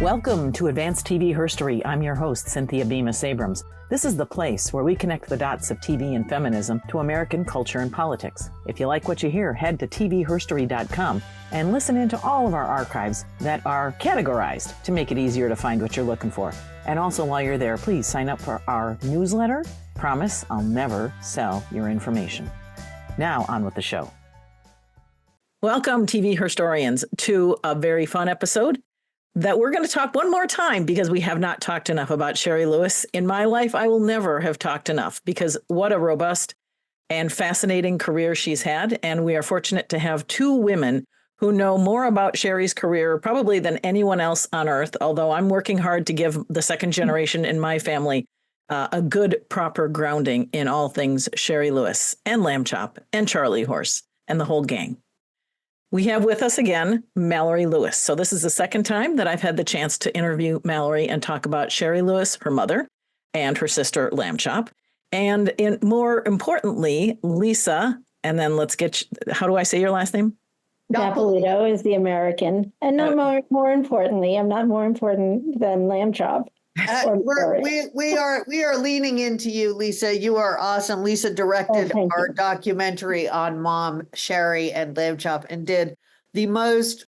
Welcome to Advanced TV Herstory. I'm your host, Cynthia Bemis Abrams. This is the place where we connect the dots of TV and feminism to American culture and politics. If you like what you hear, head to tvherstory.com and listen into all of our archives that are categorized to make it easier to find what you're looking for. And also while you're there, please sign up for our newsletter. Promise I'll never sell your information. Now on with the show. Welcome, TV Herstoryans, to a very fun episode that we're going to talk one more time because we have not talked enough about Shari Lewis. In my life, I will never have talked enough because what a robust and fascinating career she's had. And we are fortunate to have two women who know more about Shari's career probably than anyone else on earth, although I'm working hard to give the second generation in my family a good, proper grounding in all things Shari Lewis and Lambchop and Charlie Horse and the whole gang. We have with us again, Mallory Lewis. So this is the second time that I've had the chance to interview Mallory and talk about Shari Lewis, her mother, and her sister, Lambchop. And more importantly, Lisa, and then let's get, how do I say your last name? Napolito is the American. And not more importantly, I'm not more important than Lambchop. We are leaning into you, Lisa. You are awesome. Lisa directed our documentary on Mom, Shari and Lambchop, and did the most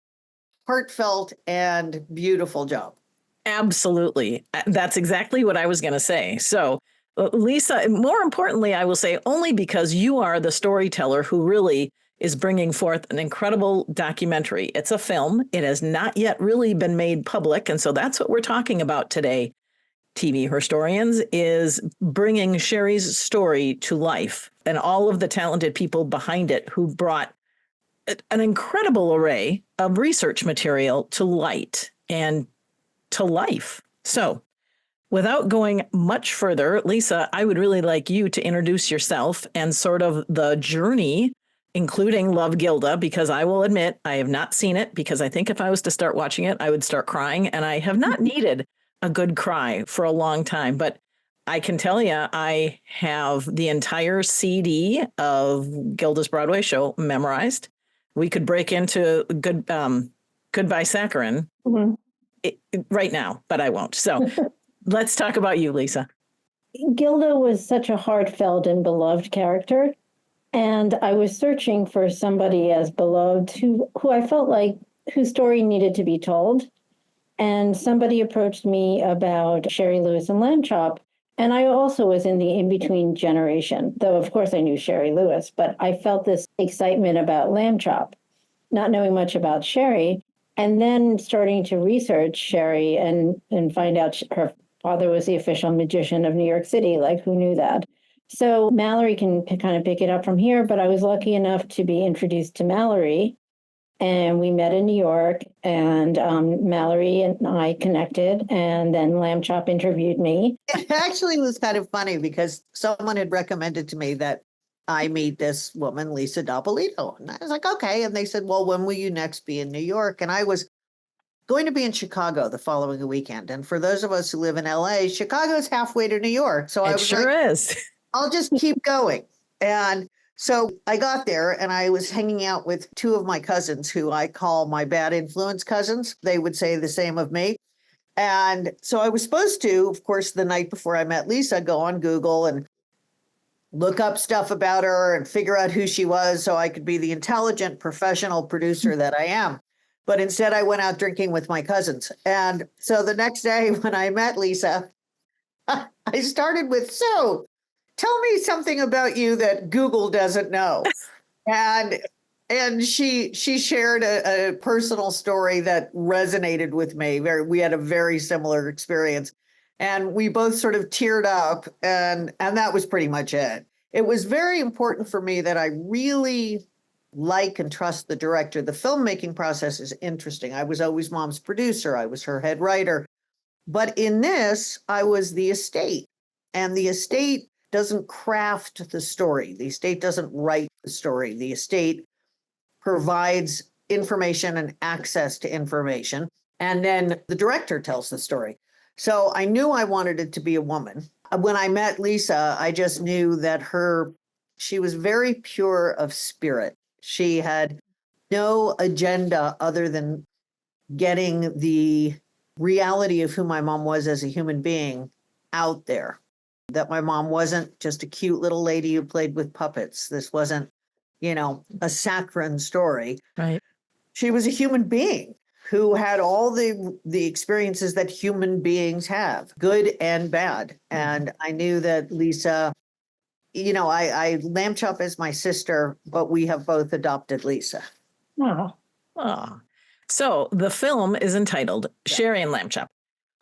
heartfelt and beautiful job. Absolutely. That's exactly what I was going to say. So, Lisa, more importantly, I will say only because you are the storyteller who really is bringing forth an incredible documentary. It's a film. It has not yet really been made public. And so that's what we're talking about today, TV Herstoryans, is bringing Shari's story to life and all of the talented people behind it who brought an incredible array of research material to light and to life. So without going much further, Lisa, I would really like you to introduce yourself and sort of the journey, including Love Gilda, because I will admit I have not seen it, because I think if I was to start watching it, I would start crying, and I have not needed a good cry for a long time. But I can tell you, I have the entire CD of Gilda's Broadway show memorized. We could break into Goodbye Saccharine right now, but I won't. So let's talk about you, Lisa. Gilda was such a heartfelt and beloved character. And I was searching for somebody as beloved who I felt like whose story needed to be told. And somebody approached me about Shari Lewis and Lambchop. And I also was in the in-between generation, though, of course, I knew Shari Lewis, but I felt this excitement about Lambchop, not knowing much about Shari, and then starting to research Shari and find out her father was the official magician of New York City. Like, who knew that? So Mallory can kind of pick it up from here, but I was lucky enough to be introduced to Mallory, and we met in New York, and Mallory and I connected, and then Lambchop interviewed me. It actually was kind of funny because someone had recommended to me that I meet this woman, Lisa Napolito. And I was like, okay. And they said, well, when will you next be in New York? And I was going to be in Chicago the following weekend. And for those of us who live in LA, Chicago's halfway to New York. So I was sure is. I'll just keep going. And so I got there and I was hanging out with two of my cousins who I call my bad influence cousins. They would say the same of me. And so I was supposed to, of course, the night before I met Lisa, go on Google and look up stuff about her and figure out who she was so I could be the intelligent professional producer that I am. But instead I went out drinking with my cousins. And so the next day when I met Lisa, I started with, so tell me something about you that Google doesn't know. And she shared a personal story that resonated with me. We had a very similar experience. And we both sort of teared up, and that was pretty much it. It was very important for me that I really like and trust the director. The filmmaking process is interesting. I was always Mom's producer. I was her head writer. But in this, I was the estate. And the estate doesn't craft the story. The estate doesn't write the story. The estate provides information and access to information. And then the director tells the story. So I knew I wanted it to be a woman. When I met Lisa, I just knew that she was very pure of spirit. She had no agenda other than getting the reality of who my mom was as a human being out there. That my mom wasn't just a cute little lady who played with puppets. This wasn't, a saccharine story. Right. She was a human being who had all the experiences that human beings have, good and bad. And I knew that Lisa, I Lambchop is my sister, but we have both adopted Lisa. Oh, Oh. So the film is entitled Shari and Lambchop.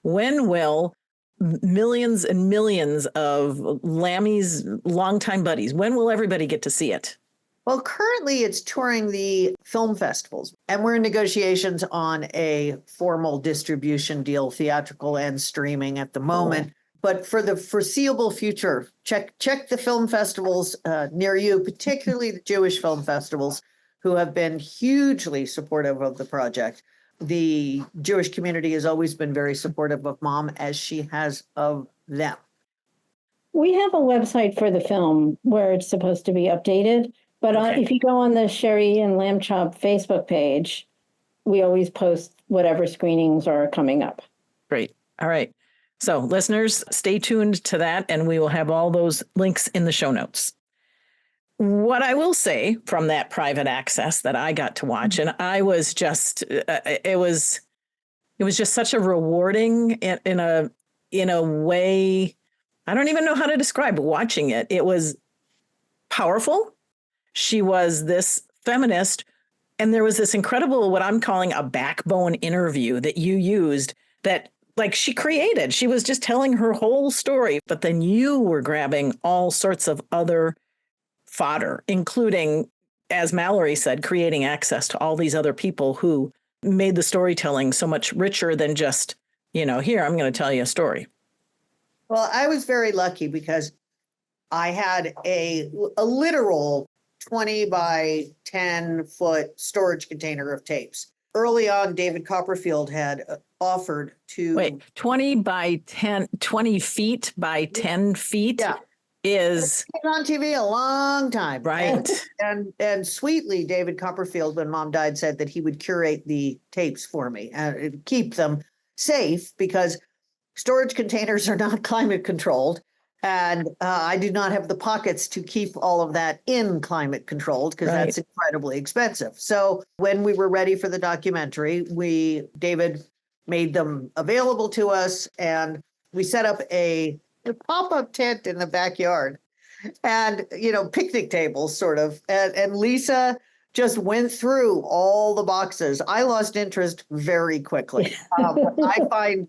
When will millions and millions of Lammy's longtime buddies, when will everybody get to see it? Well, currently it's touring the film festivals, and we're in negotiations on a formal distribution deal, theatrical and streaming at the moment. But for the foreseeable future, check the film festivals near you, particularly the Jewish film festivals, who have been hugely supportive of the project. The Jewish community has always been very supportive of Mom, as she has of them. we have a website for the film where it's supposed to be updated. But Okay. if you go on the Shari and Lambchop Facebook page, we always post whatever screenings are coming up. Great. All right. So listeners, stay tuned to that, and we will have all those links in the show notes. What I will say from that private access that I got to watch, and I was just, it was just such a rewarding in a way, I don't even know how to describe watching it. It was powerful. She was this feminist, and there was this incredible, what I'm calling a backbone interview that you used that like she created. She was just telling her whole story, but then you were grabbing all sorts of other fodder, including, as Mallory said, creating access to all these other people who made the storytelling so much richer than just, here, I'm going to tell you a story. Well, I was very lucky because I had a literal 20 by 10 foot storage container of tapes. Early on, David Copperfield had offered to... Wait, 20 feet by 10 feet Yeah. is... He was on TV a long time. Right. And sweetly, David Copperfield, when Mom died, said that he would curate the tapes for me and keep them safe because storage containers are not climate controlled. And I do not have the pockets to keep all of that in climate controlled because Right. that's incredibly expensive. So when we were ready for the documentary, David made them available to us, and we set up a pop-up tent in the backyard and, picnic tables sort of. And Lisa just went through all the boxes. I lost interest very quickly. I find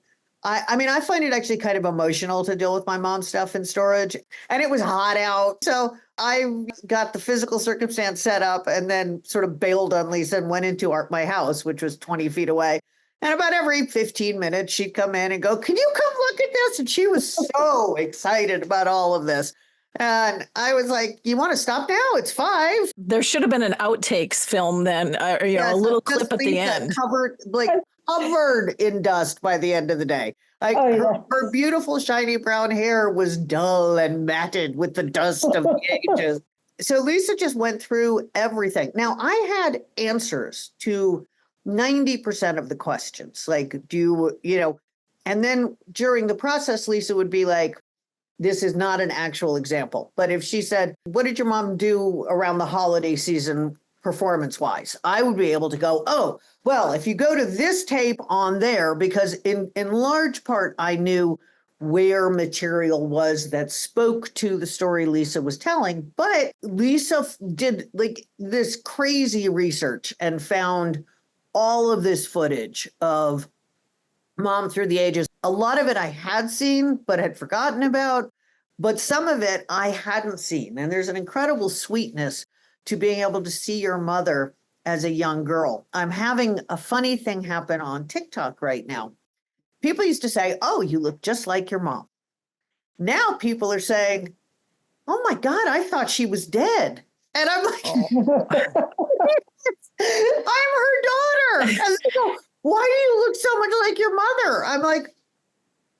it actually kind of emotional to deal with my mom's stuff in storage, and it was hot out. So I got the physical circumstance set up and then sort of bailed on Lisa and went into my house, which was 20 feet away. And about every 15 minutes, she'd come in and go, "Can you come look at this?" And she was so excited about all of this. And I was like, "You want to stop now? It's 5." There should have been an outtakes film then, a little clip at the end. Covered in dust by the end of the day. Her beautiful shiny brown hair was dull and matted with the dust of the ages. So Lisa just went through everything. Now, I had answers to 90% of the questions. Like, and then during the process, Lisa would be like, "This is not an actual example." But if she said, "What did your mom do around the holiday season performance-wise?" I would be able to go, "Oh, well, if you go to this tape on there," because in large part, I knew where material was that spoke to the story Lisa was telling. But Lisa did this crazy research and found all of this footage of Mom through the ages. A lot of it I had seen, but had forgotten about. But some of it I hadn't seen. And there's an incredible sweetness to being able to see your mother as a young girl. I'm having a funny thing happen on TikTok right now. People used to say, "Oh, you look just like your mom." Now people are saying, "Oh my God, I thought she was dead." And I'm like, "I'm her daughter." And they go, "Why do you look so much like your mother?" I'm like,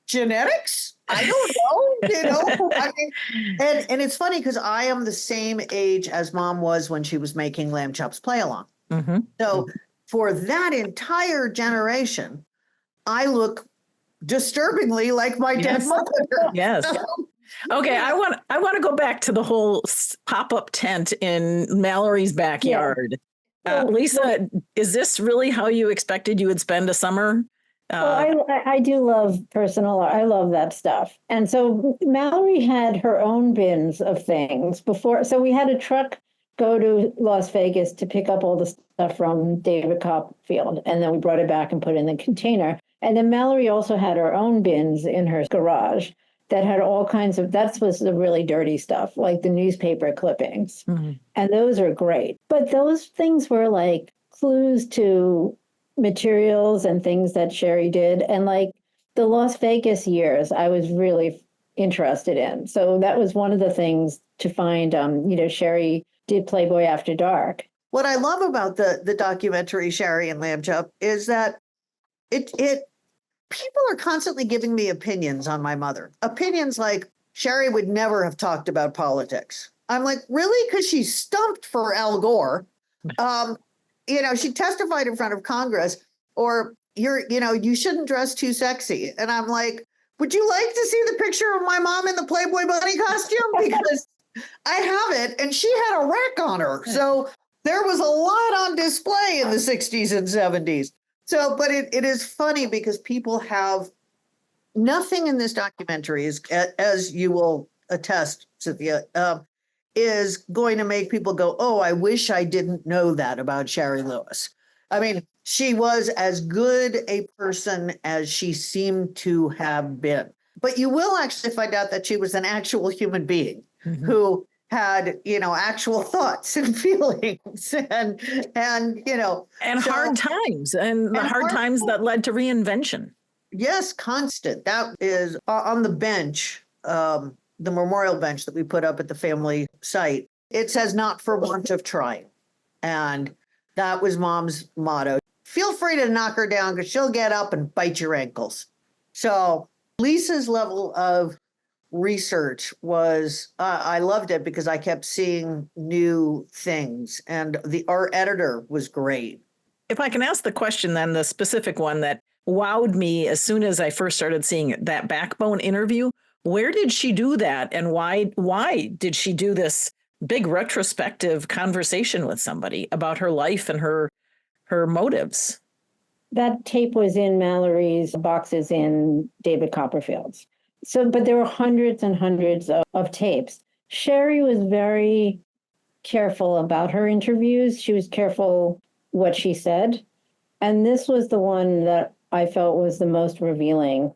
"Genetics? I don't know, and it's funny because I am the same age as Mom was when she was making Lambchop's Play Along. Mm-hmm. So for that entire generation, I look disturbingly like my dead mother. Yes. Okay, I want to go back to the whole pop-up tent in Mallory's backyard. Lisa, is this really how you expected you would spend a summer? Well, I do love personal art. I love that stuff. And so Mallory had her own bins of things before. So we had a truck go to Las Vegas to pick up all the stuff from David Copperfield. And then we brought it back and put it in the container. And then Mallory also had her own bins in her garage that had all kinds of, that was the really dirty stuff, like the newspaper clippings. Mm-hmm. And those are great. But those things were like clues to materials and things that Shari did. And like the Las Vegas years, I was really interested in. So that was one of the things to find, Shari did Playboy After Dark. What I love about the documentary Shari and Lambchop is that it people are constantly giving me opinions on my mother. Opinions like Shari would never have talked about politics. I'm like, really? Because she stumped for Al Gore. She testified in front of Congress, or you shouldn't dress too sexy. And I'm like, would you like to see the picture of my mom in the Playboy bunny costume? Because I have it, and she had a rack on her. So there was a lot on display in the 60s and 70s. So, but it is funny because people have nothing in this documentary, as you will attest, Cynthia, is going to make people go, oh, I wish I didn't know that about Shari Lewis. I mean, she was as good a person as she seemed to have been. But you will actually find out that she was an actual human being who had, actual thoughts and feelings and hard times and the hard times that led to reinvention. Yes, constant. That is on the bench. The memorial bench that we put up at the family site, it says not for want of trying. And that was Mom's motto. Feel free to knock her down because she'll get up and bite your ankles. So Lisa's level of research was, I loved it because I kept seeing new things, and our editor was great. If I can ask the question then, the specific one that wowed me as soon as I first started seeing it, that Backbone interview, where did she do that? And why did she do this big retrospective conversation with somebody about her life and her motives? That tape was in Mallory's boxes in David Copperfield's. So, but there were hundreds and hundreds of tapes. Shari was very careful about her interviews. She was careful what she said. And this was the one that I felt was the most revealing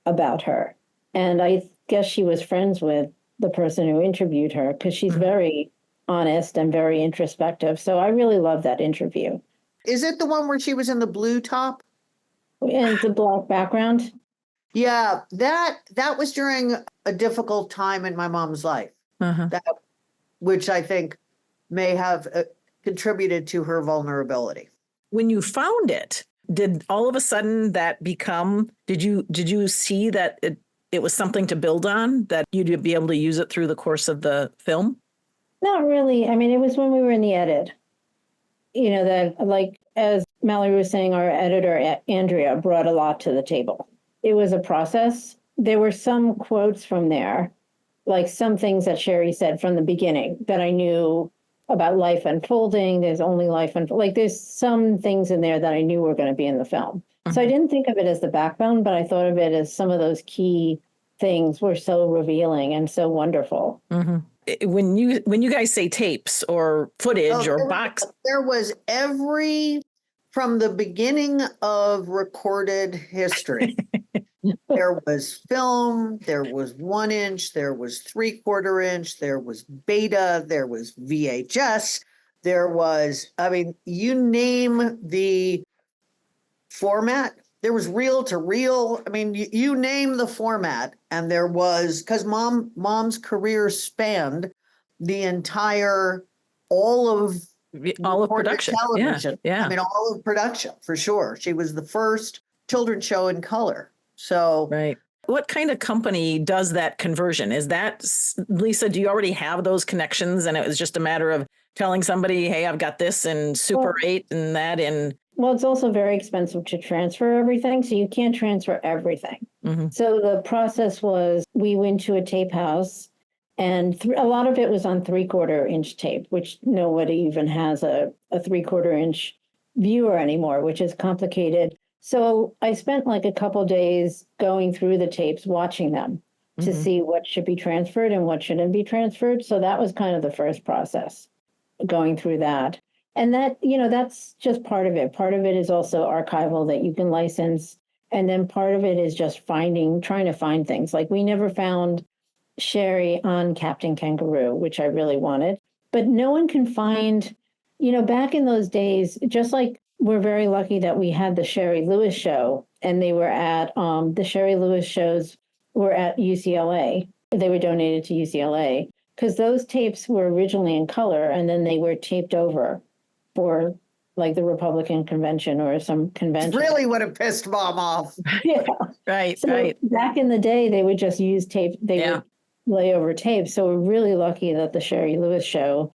about her. And I guess she was friends with the person who interviewed her because she's very honest and very introspective. So I really love that interview. Is it the one where she was in the blue top? And the black background? Yeah, that was during a difficult time in my mom's life, which I think may have contributed to her vulnerability. When you found it, did all of a sudden that become, did you see that it was something to build on, that you'd be able to use it through the course of the film? Not really. I mean, it was when we were in the edit. That, like, as Mallory was saying, our editor, Andrea, brought a lot to the table. It was a process. There were some quotes from there, like some things that Shari said from the beginning that I knew about life unfolding. There's only life like there's some things in there that I knew were going to be in the film. So I didn't think of it as the backbone, but I thought of it as some of those key things were so revealing and so wonderful. When you guys say tapes or footage or box, there was from the beginning of recorded history. There was film, there was 1 inch, there was 3/4 inch, there was beta, there was VHS, there was, you name the format, there was reel to reel. You name the format, and there was, because mom's career spanned the entire, all of production. Television. Yeah. All of production, for sure. She was the first children's show in color. So, right. What kind of company does that conversion? Is that, Lisa, do you already have those connections and it was just a matter of telling somebody, hey, I've got this in Super 8 and that in Well, it's also very expensive to transfer everything, so you can't transfer everything. Mm-hmm. So the process was we went to a tape house, and a lot of it was on 3/4 inch tape, which nobody even has a 3/4 inch viewer anymore, which is complicated. So I spent like a couple days going through the tapes, watching them to see what should be transferred and what shouldn't be transferred. So that was kind of the first process, going through that. And that, that's just part of it. Part of it is also archival that you can license. And then part of it is just trying to find things. Like we never found Shari on Captain Kangaroo, which I really wanted. But no one can find, back in those days, just like we're very lucky that we had the Shari Lewis show, and they were at the Shari Lewis shows were at UCLA. They were donated to UCLA because those tapes were originally in color and then they were taped over for like the Republican convention or some convention. Really would have pissed Mom off. Yeah. Right, So right. back in the day, they would just use tape. They would lay over tape. So we're really lucky that the Shari Lewis show,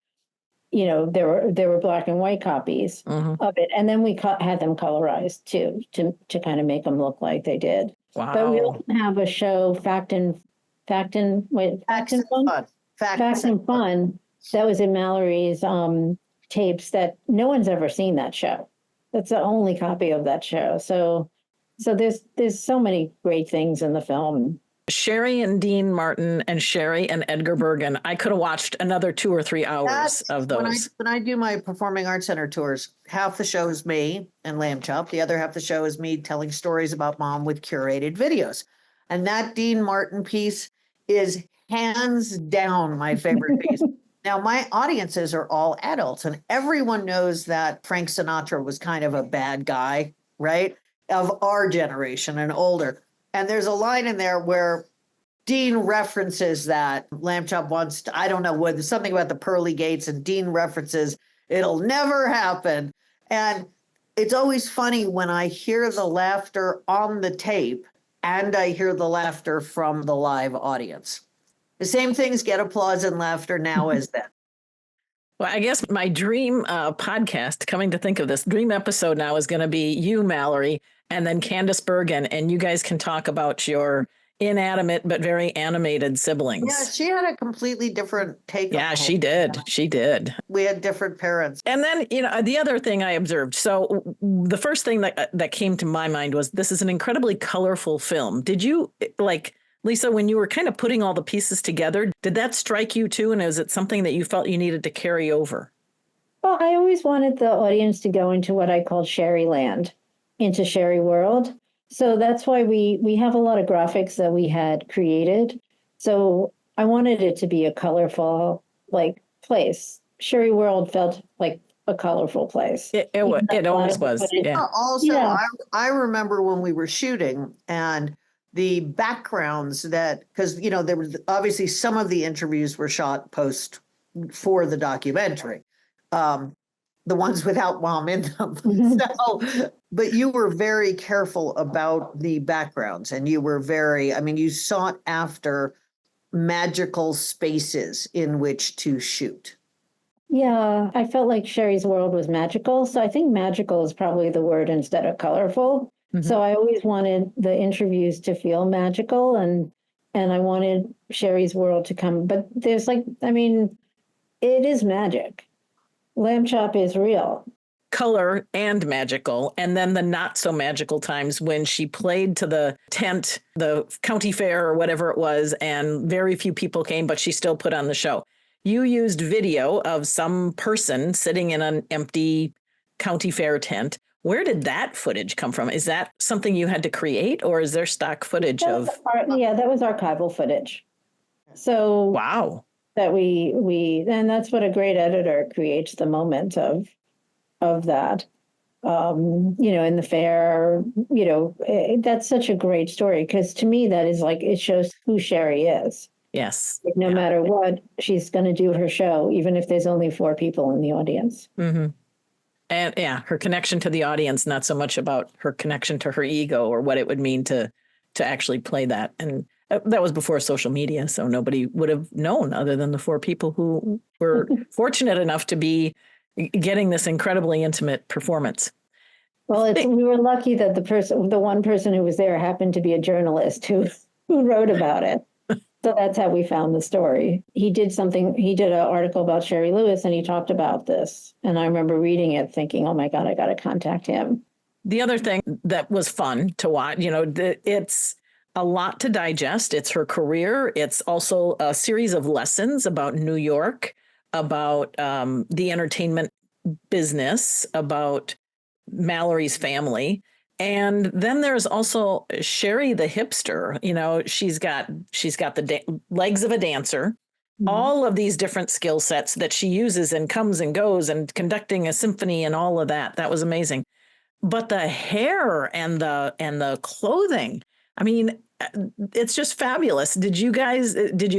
there were black and white copies of it. And then we had them colorized too, to kind of make them look like they did. Wow. But we also have a show, Fact and Fun. Fact and Fun. That was in Mallory's tapes that no one's ever seen that show. That's the only copy of that show. So there's so many great things in the film. Shari and Dean Martin and Shari and Edgar Bergen. I could have watched another 2 or 3 hours of those. When I do my Performing Arts Center tours, half the show is me and Lambchop. The other half of the show is me telling stories about Mom with curated videos. And that Dean Martin piece is hands down my favorite piece. Now, my audiences are all adults, and everyone knows that Frank Sinatra was kind of a bad guy, right? Of our generation and older. And there's a line in there where Dean references that Lambchop wants to, I don't know, what, something about the pearly gates, and Dean references, it'll never happen. And it's always funny when I hear the laughter on the tape and I hear the laughter from the live audience. The same things get applause and laughter now as then. Well, I guess my dream podcast, coming to think of this, dream episode now is going to be you, Mallory, and then Candace Bergen, and you guys can talk about your inanimate but very animated siblings. Yeah, she had a completely different take. Yeah, she did. She did. We had different parents. And then, the other thing I observed. So the first thing that came to my mind was this is an incredibly colorful film. Did you, Lisa, when you were kind of putting all the pieces together, did that strike you too? And is it something that you felt you needed to carry over? Well, I always wanted the audience to go into what I called Shari Land, into Shari World. So that's why we have a lot of graphics that we had created. So I wanted it to be a colorful, place. Shari World felt like a colorful place. It always was. Yeah. Also, I remember when we were shooting and the backgrounds because, there was obviously some of the interviews were shot post for the documentary. The ones without Mom in them. But you were very careful about the backgrounds, and you were you sought after magical spaces in which to shoot. Yeah, I felt like Shari's world was magical. So I think magical is probably the word instead of colorful. Mm-hmm. So I always wanted the interviews to feel magical, and I wanted Shari's world to come. But there's it is magic. Lambchop is real. Color and magical. And then the not so magical times when she played to the tent, the county fair or whatever it was, and very few people came, but she still put on the show. You used video of some person sitting in an empty county fair tent. Where did that footage come from? Is that something you had to create, or is there stock footage of? That was archival footage. So wow. That and that's what a great editor creates, the moment of that. In the fair, that's such a great story, because to me that is it shows who Shari is. Yes. No matter what, she's going to do her show, even if there's only 4 people in the audience. Mm-hmm. And her connection to the audience, not so much about her connection to her ego or what it would mean to actually play that. And that was before social media, so nobody would have known other than the 4 people who were fortunate enough to be getting this incredibly intimate performance. Well, we were lucky that the one person who was there happened to be a journalist who wrote about it. So that's how we found the story. He did an article about Shari Lewis and he talked about this. And I remember reading it thinking, oh my God, I got to contact him. The other thing that was fun to watch, it's a lot to digest. It's her career. It's also a series of lessons about New York, about the entertainment business, about Mallory's family. And then there's also Shari the hipster. She's got the legs of a dancer, all of these different skill sets that she uses and comes and goes, and conducting a symphony and all of that. That was amazing. But the hair and the clothing, I mean, it's just fabulous. Did you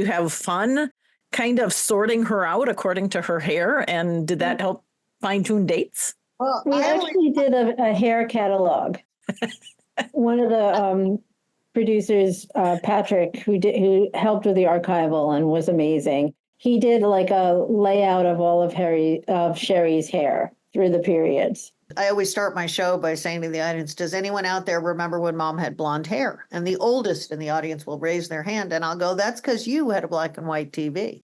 have fun kind of sorting her out according to her hair? And did that help fine tune dates? Well, we actually did a hair catalog. One of the producers, Patrick, who helped with the archival and was amazing. He did like a layout of all of Shari's hair through the periods. I always start my show by saying to the audience, does anyone out there remember when Mom had blonde hair? And the oldest in the audience will raise their hand and I'll go, that's because you had a black and white TV.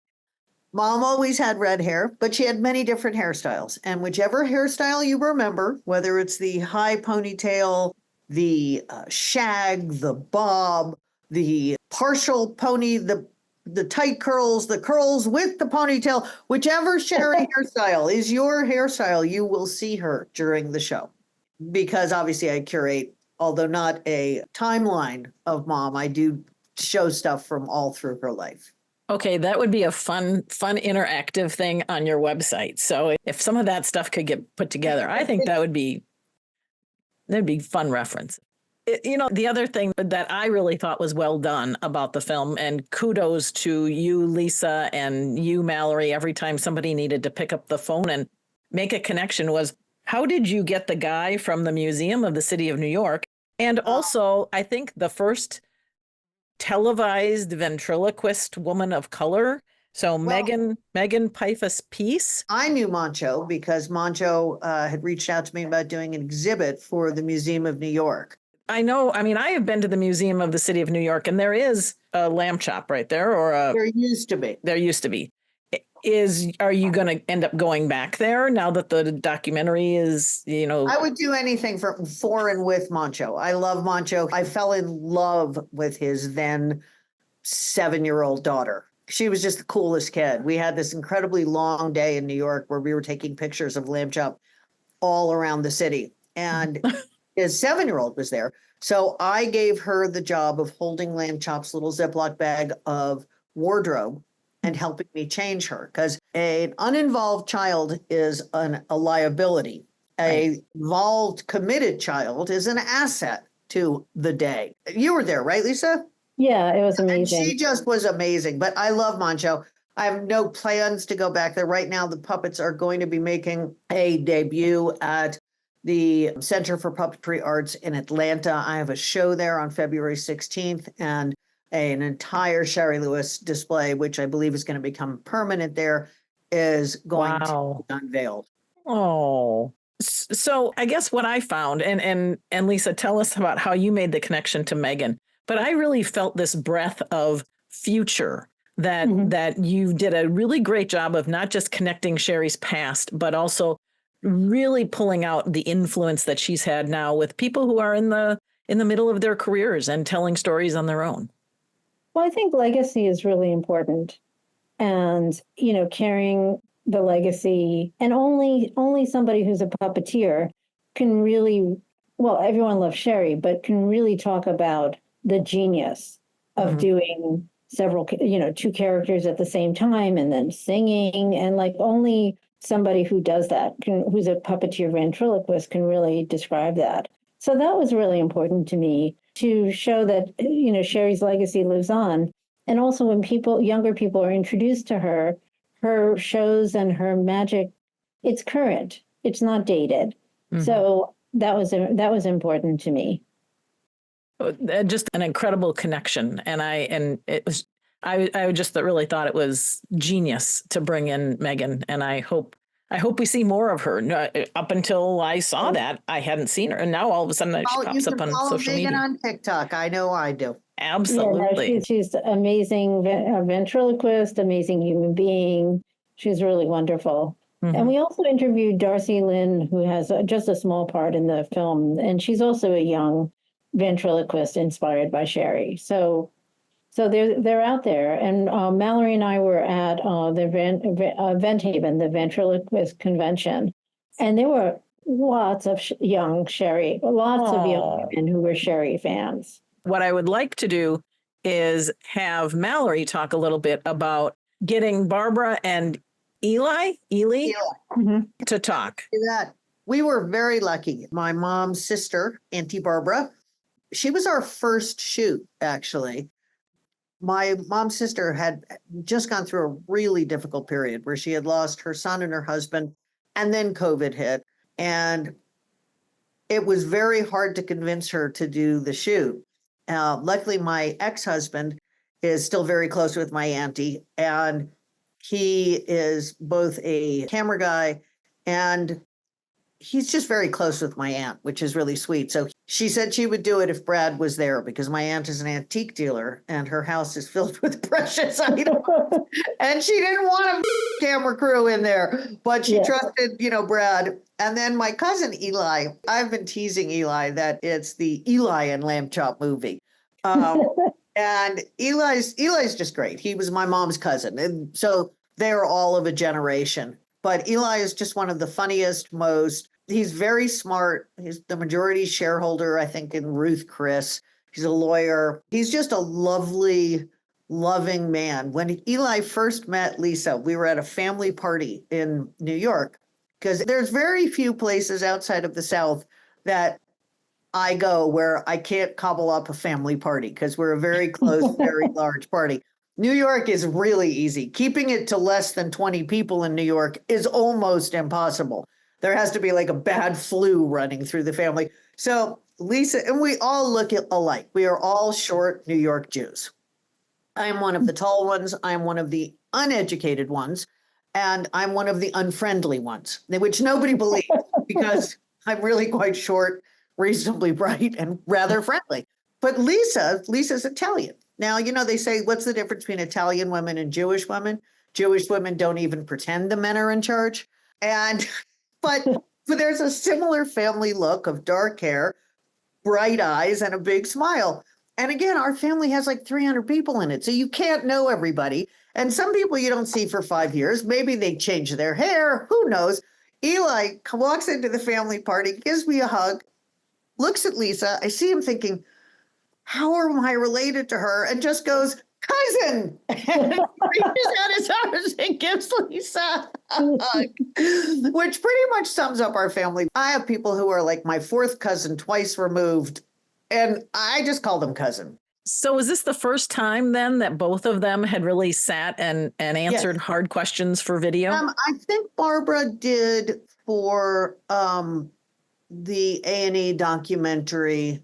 Mom always had red hair, but she had many different hairstyles. And whichever hairstyle you remember, whether it's the high ponytail, the shag, the bob, the partial pony, the tight curls, the curls with the ponytail, whichever Shari hairstyle is your hairstyle, you will see her during the show. Because obviously I curate, although not a timeline of Mom, I do show stuff from all through her life. Okay, that would be a fun interactive thing on your website. So if some of that stuff could get put together, I think that'd be fun reference. The other thing that I really thought was well done about the film, and kudos to you, Lisa, and you, Mallory, every time somebody needed to pick up the phone and make a connection, was how did you get the guy from the Museum of the City of New York? And also, I think the first televised ventriloquist woman of color. So Megan Piphus piece. I knew Moncho because Moncho had reached out to me about doing an exhibit for the Museum of New York. I know. I mean, I have been to the Museum of the City of New York, and there is a Lambchop right there, there used to be. There used to be. Are you going to end up going back there now that the documentary is, I would do anything for and with Moncho. I love Moncho. I fell in love with his then 7-year-old daughter. She was just the coolest kid. We had this incredibly long day in New York where we were taking pictures of Lambchop all around the city. And his 7-year-old was there. So I gave her the job of holding Lambchop's little Ziploc bag of wardrobe and helping me change her, because an uninvolved child is a liability. A involved, committed child is an asset to the day. You were there, right, Lisa? Yeah, it was amazing. And she just was amazing. But I love Moncho. I have no plans to go back there. Right now, the puppets are going to be making a debut at the Center for Puppetry Arts in Atlanta. I have a show there on February 16th and an entire Shari Lewis display, which I believe is going to become permanent there, is going to be unveiled. Oh, so I guess what I found, and Lisa, tell us about how you made the connection to Megan, but I really felt this breath of future that you did a really great job of not just connecting Shari's past, but also really pulling out the influence that she's had now with people who are in the middle of their careers and telling stories on their own. Well, I think legacy is really important, and carrying the legacy, and only somebody who's a puppeteer can really, well, everyone loves Shari, but can really talk about the genius of doing several, 2 characters at the same time and then singing, and only somebody who does that, who's a puppeteer ventriloquist, can really describe that. So that was really important to me, to show that, Shari's legacy lives on. And also when younger people are introduced to her shows and her magic, it's current, it's not dated. So that was important to me. Just an incredible connection. And I just really thought it was genius to bring in Megan. And I hope I hope we see more of her. No, up until I saw that, I hadn't seen her. And now all of a sudden she Oh, you pops can up on follow social Megan media. on TikTok. I know I do. Absolutely. Yeah, no, she's amazing ventriloquist, amazing human being. She's really wonderful. And we also interviewed Darcy Lynn, who has just a small part in the film, and she's also a young ventriloquist inspired by Shari. So they're out there. And Mallory and I were at the Vent Haven, the ventriloquist convention, and there were lots of young Shari, lots of young women who were Shari fans. What I would like to do is have Mallory talk a little bit about getting Barbara and Ely to talk. That we were very lucky. My mom's sister, Auntie Barbara, she was our first shoot, actually. My mom's sister had just gone through a really difficult period where she had lost her son and her husband, and then COVID hit. And it was very hard to convince her to do the shoot. Luckily, my ex-husband is still very close with my auntie, and he is both a camera guy and he's just very close with my aunt, which is really sweet. So she said she would do it if Brad was there because my aunt is an antique dealer and her house is filled with precious items. And she didn't want a camera crew in there, but she trusted, Brad. And then my cousin Eli, I've been teasing Eli that it's the Eli and Lambchop movie. And Eli's just great. He was my mom's cousin. And so they're all of a generation. But Eli is just one of the funniest, he's very smart. He's the majority shareholder, I think, in Ruth Chris. He's a lawyer. He's just a lovely, loving man. When Eli first met Lisa, we were at a family party in New York because there's very few places outside of the South that I go where I can't cobble up a family party because we're a very close, very large party. New York is really easy. Keeping it to less than 20 people in New York is almost impossible. There has to be like a bad flu running through the family. So Lisa, and we all look alike. We are all short New York Jews. I'm one of the tall ones. I'm one of the uneducated ones. And I'm one of the unfriendly ones, which nobody believes because I'm really quite short, reasonably bright, and rather friendly. But Lisa's Italian. Now, they say, what's the difference between Italian women and Jewish women? Jewish women don't even pretend the men are in charge. But there's a similar family look of dark hair, bright eyes, and a big smile. And again, our family has like 300 people in it. So you can't know everybody. And some people you don't see for 5 years. Maybe they change their hair. Who knows? Eli walks into the family party, gives me a hug, looks at Lisa. I see him thinking, how am I related to her? And just goes, cousin, and reaches out his arms and gives Lisa a hug, which pretty much sums up our family. I have people who are like my fourth cousin, twice removed, and I just call them cousin. So was this the first time then that both of them had really sat and answered hard questions for video? I think Barbara did for the A&E documentary.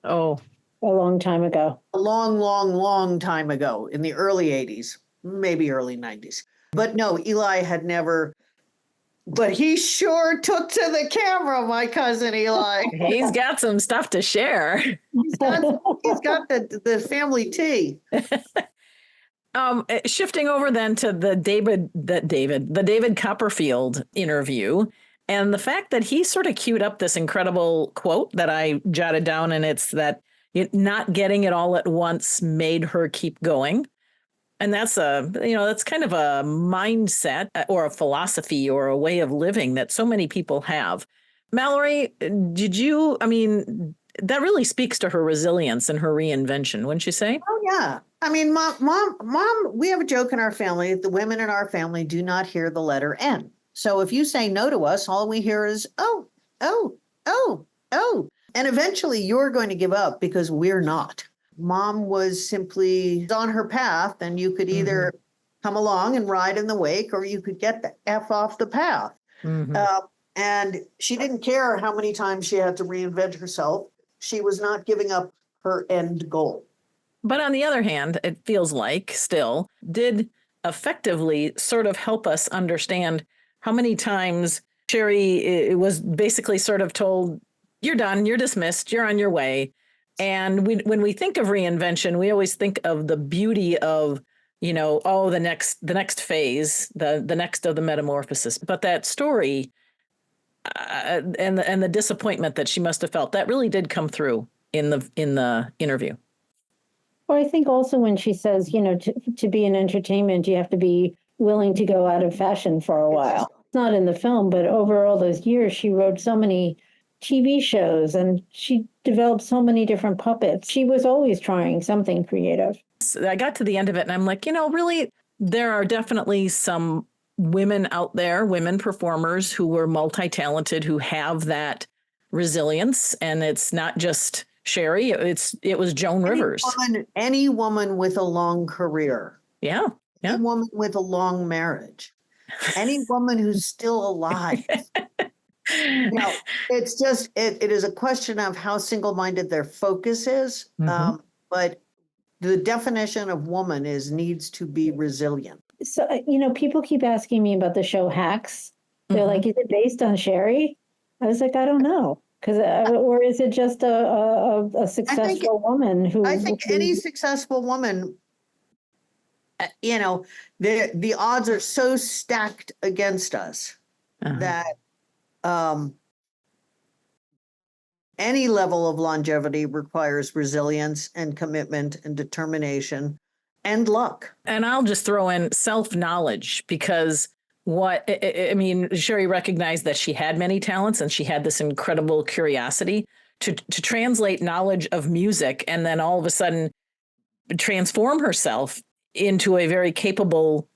Oh, a long time ago. A long, long, long time ago in the early 80s, maybe early 90s. But no, Eli had never, but he sure took to the camera, my cousin Eli. He's got some stuff to share. He's got the family tea. Shifting over then to the David Copperfield interview, and the fact that he sort of queued up this incredible quote that I jotted down, and it's that not getting it all at once made her keep going. And that's that's kind of a mindset or a philosophy or a way of living that so many people have. Mallory, that really speaks to her resilience and her reinvention, wouldn't you say? Oh, yeah. I mean, mom, we have a joke in our family. The women in our family do not hear the letter N. So if you say no to us, all we hear is, oh, oh, oh, oh. And eventually you're going to give up because we're not. Mom was simply on her path, and you could either come along and ride in the wake, or you could get the F off the path. And she didn't care how many times she had to reinvent herself. She was not giving up her end goal. But on the other hand, it feels like still did effectively sort of help us understand how many times Shari was basically sort of told, you're done, you're dismissed, you're on your way. And when we think of reinvention, we always think of the beauty of, the next phase, the next of the metamorphosis. But that story and the disappointment that she must have felt, that really did come through in the interview. Well, I think also when she says, to be in entertainment, you have to be willing to go out of fashion for a while. It's not in the film, but over all those years, she wrote so many TV shows and she developed so many different puppets. She was always trying something creative. I got to the end of it and I'm like, really, there are definitely some women out there, women performers who were multi-talented, who have that resilience. And it's not just Shari, it was Joan Rivers. Any woman with a long career. Yeah. Any woman with a long marriage. Any woman who's still alive. It's just, it is a question of how single-minded their focus is. Mm-hmm. But the definition of woman needs to be resilient. So, people keep asking me about the show Hacks. They're Mm-hmm. like, is it based on Shari? I was like, I don't know. Or is it just a successful woman who? I think any successful woman, the odds are so stacked against us that any level of longevity requires resilience and commitment and determination and luck. And I'll just throw in self-knowledge, because Shari recognized that she had many talents and she had this incredible curiosity to translate knowledge of music and then all of a sudden transform herself into a very capable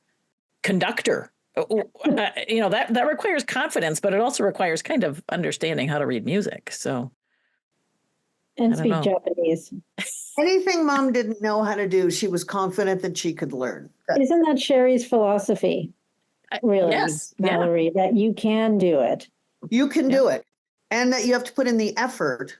conductor. That requires confidence, but it also requires kind of understanding how to read music. So. And speak Japanese. Anything Mom didn't know how to do, she was confident that she could learn. Isn't that Shari's philosophy? Really, yes, Mallory, that you can do it. You can do it. And that you have to put in the effort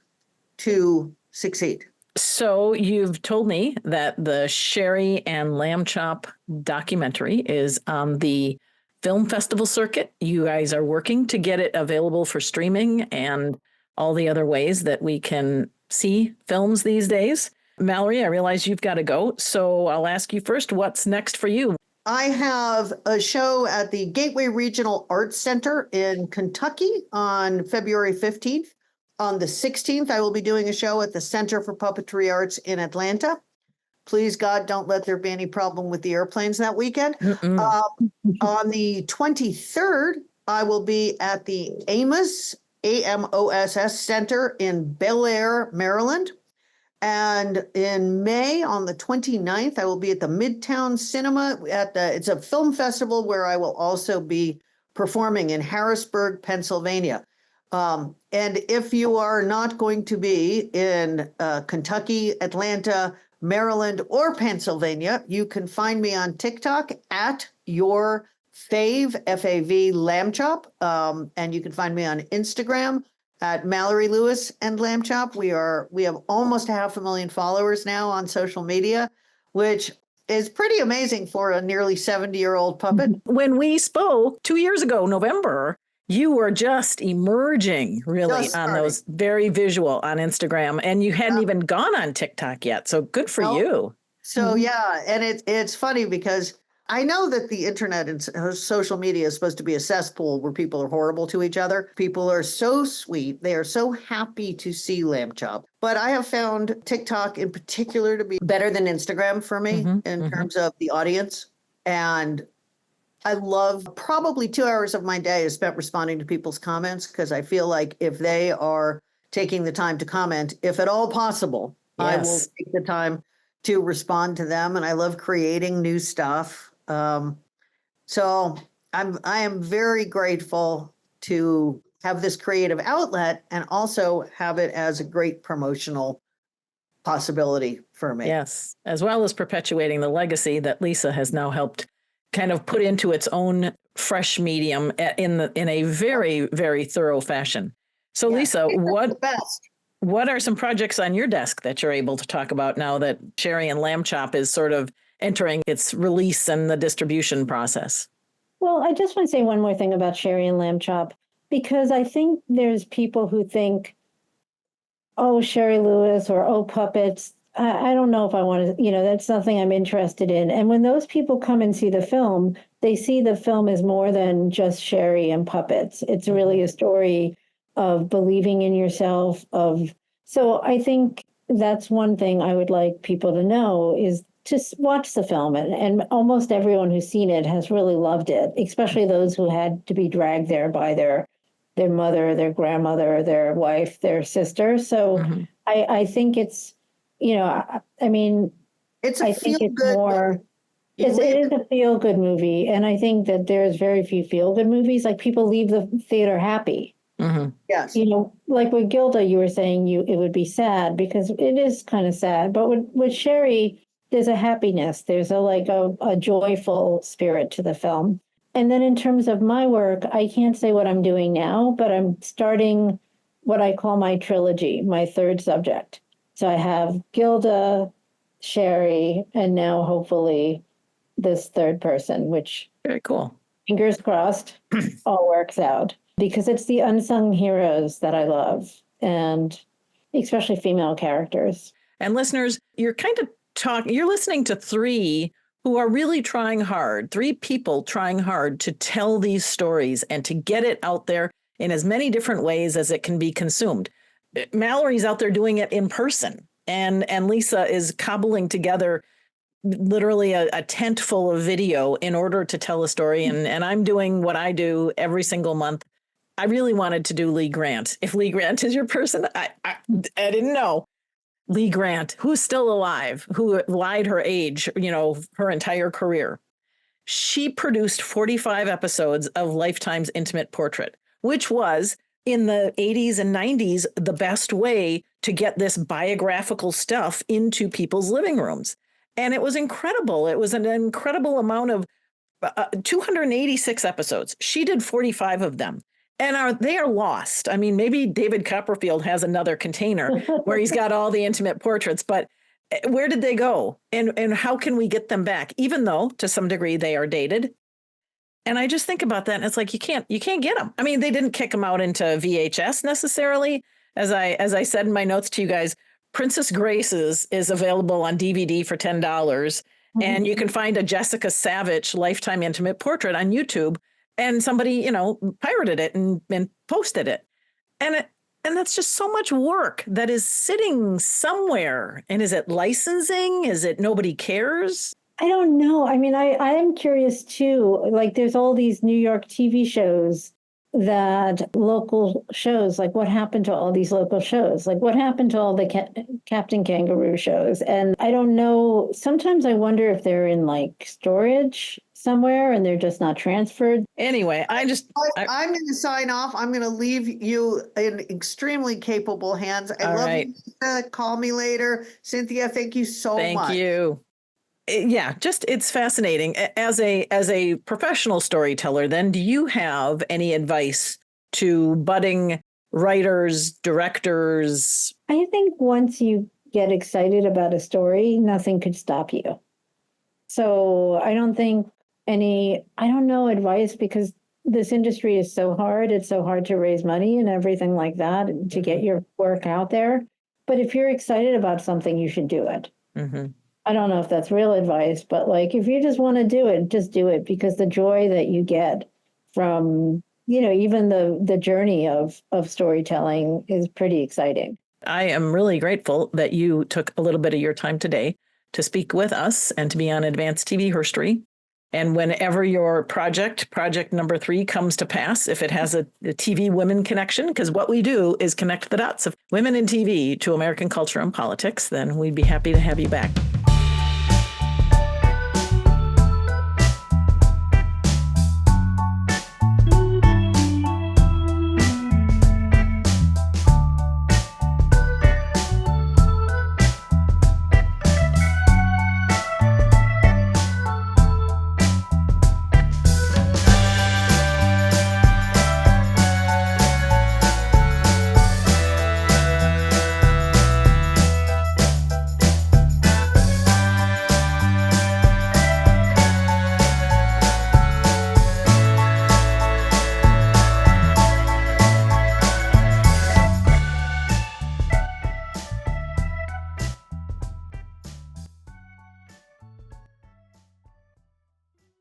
to succeed. So you've told me that the Shari and Lambchop documentary is on the film festival circuit. You guys are working to get it available for streaming and all the other ways that we can see films these days. Mallory, I realize you've got to go, so I'll ask you first, what's next for you? I have a show at the Gateway Regional Arts Center in Kentucky on February 15th. On the 16th, I will be doing a show at the Center for Puppetry Arts in Atlanta. Please, God, don't let there be any problem with the airplanes that weekend. On the 23rd, I will be at the Amos, AMOSS Center in Bel Air, Maryland. And in May, on the 29th, I will be at the Midtown Cinema it's a film festival where I will also be performing in Harrisburg, Pennsylvania. And if you are not going to be in Kentucky, Atlanta, Maryland, or Pennsylvania, you can find me on TikTok at your fave, F-A-V, Lambchop. And you can find me on Instagram at Mallory Lewis and Lambchop. We have almost 500,000 followers now on social media, which is pretty amazing for a nearly 70-year-old puppet. When we spoke 2 years ago, November, you were just emerging really on those very visual on Instagram, and you hadn't even gone on TikTok yet. So good for you. So and it's funny because I know that the internet and social media is supposed to be a cesspool where people are horrible to each other. People are so sweet. They are so happy to see Lambchop. But I have found TikTok in particular to be better than Instagram for me in terms of the audience. And I love probably 2 hours of my day is spent responding to people's comments, because I feel like if they are taking the time to comment, if at all possible, I will take the time to respond to them. And I love creating new stuff. So I am very grateful to have this creative outlet and also have it as a great promotional possibility for me. Yes, as well as perpetuating the legacy that Lisa has now helped kind of put into its own fresh medium in a very, very thorough fashion. So Lisa, what are some projects on your desk that you're able to talk about now that Shari and Lambchop is sort of entering its release and the distribution process? Well, I just want to say one more thing about Shari and Lambchop, because I think there's people who think, oh, Shari Lewis or oh, puppets. I don't know if I want to, that's nothing I'm interested in. And when those people come and see the film, they see the film as more than just Shari and puppets. It's really a story of believing in yourself, so I think that's one thing I would like people to know is just watch the film. And almost everyone who's seen it has really loved it, especially those who had to be dragged there by their mother, their grandmother, their wife, their sister. So I think it's, I mean, I think it's more, it is a feel-good movie. And I think that there's very few feel-good movies. Like people leave the theater happy. Yes. Like with Gilda, you were saying it would be sad because it is kind of sad. But with Shari, there's a happiness. There's a joyful spirit to the film. And then in terms of my work, I can't say what I'm doing now, but I'm starting what I call my trilogy, my third subject. So I have Gilda, Shari, and now hopefully this third person, which very cool. Fingers crossed, all works out. Because it's the unsung heroes that I love, and especially female characters. And listeners, you're listening to three who are really trying hard, three people trying hard to tell these stories and to get it out there in as many different ways as it can be consumed. Mallory's out there doing it in person, and Lisa is cobbling together literally a tent full of video in order to tell a story. And I'm doing what I do every single month. I really wanted to do Lee Grant. If Lee Grant is your person, I didn't know. Lee Grant, who's still alive, who lied her age, her entire career. She produced 45 episodes of Lifetime's Intimate Portrait, which was in the 80s and 90s, the best way to get this biographical stuff into people's living rooms. And it was incredible. It was an incredible amount of 286 episodes. She did 45 of them. And they are lost. I mean, maybe David Copperfield has another container where he's got all the intimate portraits, but where did they go? And how can we get them back? Even though to some degree they are dated. And I just think about that. And it's like, you can't get them. I mean, they didn't kick them out into VHS necessarily. As I said in my notes to you guys, Princess Grace's is available on DVD for $10. And you can find a Jessica Savage Lifetime Intimate Portrait on YouTube. And somebody, pirated it and posted it. And that's just so much work that is sitting somewhere. And is it licensing? Is it nobody cares? I don't know. I mean, I am curious too. Like there's all these New York TV shows local shows, like what happened to all these local shows? Like what happened to all the Captain Kangaroo shows? And I don't know. Sometimes I wonder if they're in like storage somewhere and they're just not transferred. Anyway, I'm going to sign off. I'm going to leave you in extremely capable hands. I love you. Call me later. Cynthia, thank you so much. Thank you. Yeah, it's fascinating. As a professional storyteller, then, do you have any advice to budding writers, directors? I think once you get excited about a story, nothing could stop you. So I don't think advice, because this industry is so hard. It's so hard to raise money and everything like that and to get your work out there. But if you're excited about something, you should do it. Mm-hmm. I don't know if that's real advice, but like if you just want to do it, just do it, because the joy that you get from, even the journey of storytelling is pretty exciting. I am really grateful that you took a little bit of your time today to speak with us and to be on Advanced TV Herstory. And whenever your project number 3 comes to pass, if it has a TV women connection, because what we do is connect the dots of women in TV to American culture and politics, then we'd be happy to have you back.